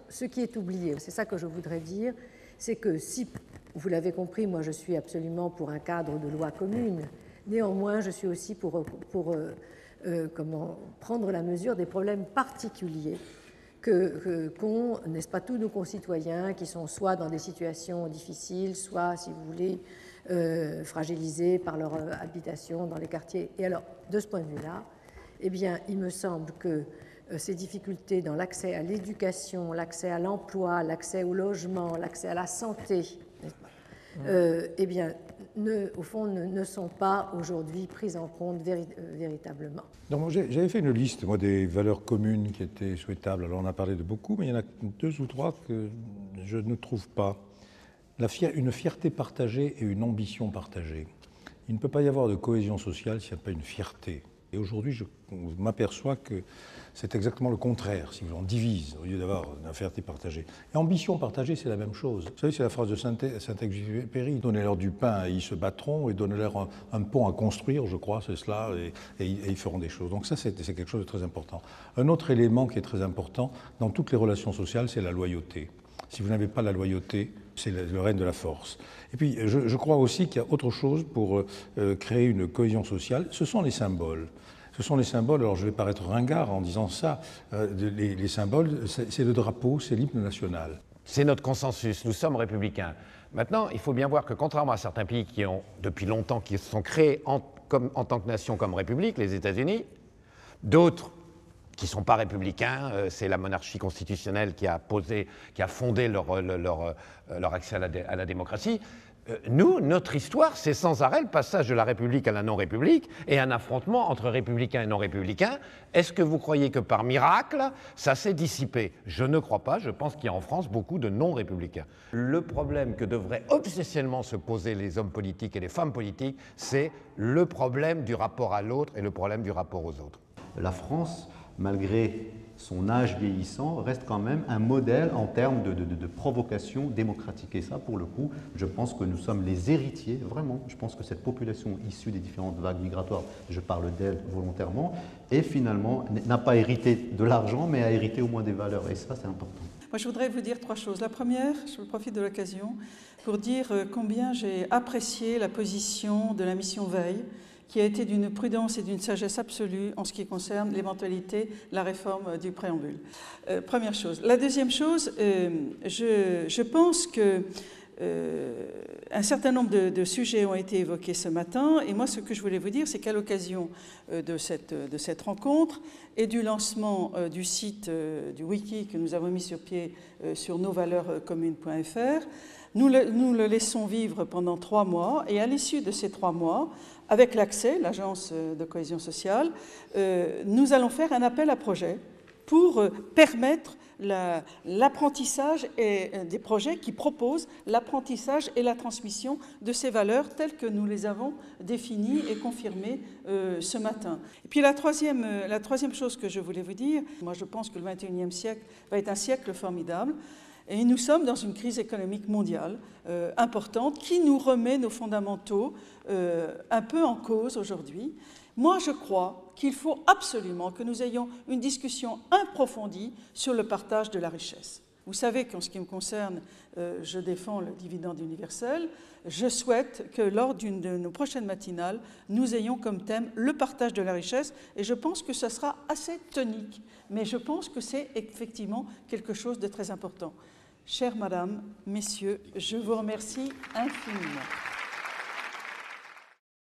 Ce qui est oublié, c'est ça que je voudrais dire, c'est que si, vous l'avez compris, moi je suis absolument pour un cadre de loi commune, néanmoins je suis aussi pour prendre la mesure des problèmes particuliers qu'ont, n'est-ce pas, tous nos concitoyens qui sont soit dans des situations difficiles, soit, si vous voulez, fragilisés par leur habitation dans les quartiers. Et alors, de ce point de vue-là, eh bien, il me semble que ces difficultés dans l'accès à l'éducation, l'accès à l'emploi, l'accès au logement, l'accès à la santé, eh bien, au fond, ne sont pas aujourd'hui prises en compte véritablement. Donc, j'avais fait une liste, moi, des valeurs communes qui étaient souhaitables. Alors, on a parlé de beaucoup, mais il y en a 2 ou 3 que je ne trouve pas. Une fierté partagée et une ambition partagée. Il ne peut pas y avoir de cohésion sociale s'il n'y a pas une fierté. Et aujourd'hui, je m'aperçois que c'est exactement le contraire. Si on divise, au lieu d'avoir une fierté partagée. Et ambition partagée, c'est la même chose. Vous savez, c'est la phrase de Saint-Exupéry. Donnez-leur du pain et ils se battront, et donnez-leur un pont à construire, je crois, c'est cela, et ils feront des choses. Donc ça, c'est quelque chose de très important. Un autre élément qui est très important dans toutes les relations sociales, c'est la loyauté. Si vous n'avez pas la loyauté, c'est le règne de la force. Et puis, je crois aussi qu'il y a autre chose pour créer une cohésion sociale, ce sont les symboles. Ce sont les symboles, alors je vais paraître ringard en disant ça, les symboles, c'est le drapeau, c'est l'hymne national. C'est notre consensus, nous sommes républicains. Maintenant, il faut bien voir que contrairement à certains pays qui ont, depuis longtemps, qui se sont créés en tant que nation comme république, les États-Unis, d'autres qui ne sont pas républicains, c'est la monarchie constitutionnelle qui a fondé leur accès à la démocratie. Nous, notre histoire, c'est sans arrêt le passage de la République à la non-République et un affrontement entre républicains et non-républicains. Est-ce que vous croyez que par miracle, ça s'est dissipé? Je ne crois pas, je pense qu'il y a en France beaucoup de non-républicains. Le problème que devraient obsessionnellement se poser les hommes politiques et les femmes politiques, c'est le problème du rapport à l'autre et le problème du rapport aux autres. La France, malgré son âge vieillissant, reste quand même un modèle en termes de provocation démocratique. Et ça, pour le coup, je pense que nous sommes les héritiers, vraiment. Je pense que cette population issue des différentes vagues migratoires, je parle d'elle volontairement, et finalement n'a pas hérité de l'argent, mais a hérité au moins des valeurs. Et ça, c'est important. Moi, je voudrais vous dire 3 choses. La première, je profite de l'occasion pour dire combien j'ai apprécié la position de la mission Veil, qui a été d'une prudence et d'une sagesse absolue en ce qui concerne l'éventualité de la réforme du préambule. Première chose. La deuxième chose, je pense que un certain nombre de sujets ont été évoqués ce matin, et moi ce que je voulais vous dire, c'est qu'à l'occasion de cette rencontre et du lancement du site du wiki que nous avons mis sur pied sur nosvaleurcommunes.fr, nous le laissons vivre pendant 3 mois, et à l'issue de ces 3 mois, avec l'ACCES, l'Agence de cohésion sociale, nous allons faire un appel à projet pour permettre l'apprentissage et des projets qui proposent l'apprentissage et la transmission de ces valeurs telles que nous les avons définies et confirmées ce matin. Et puis la troisième chose que je voulais vous dire, moi je pense que le XXIe siècle va être un siècle formidable. Et nous sommes dans une crise économique mondiale importante qui nous remet nos fondamentaux un peu en cause aujourd'hui. Moi, je crois qu'il faut absolument que nous ayons une discussion approfondie sur le partage de la richesse. Vous savez qu'en ce qui me concerne, je défends le dividende universel. Je souhaite que lors d'une de nos prochaines matinales, nous ayons comme thème le partage de la richesse, et je pense que ça sera assez tonique, mais je pense que c'est effectivement quelque chose de très important. Chères Madame, Messieurs, je vous remercie infiniment.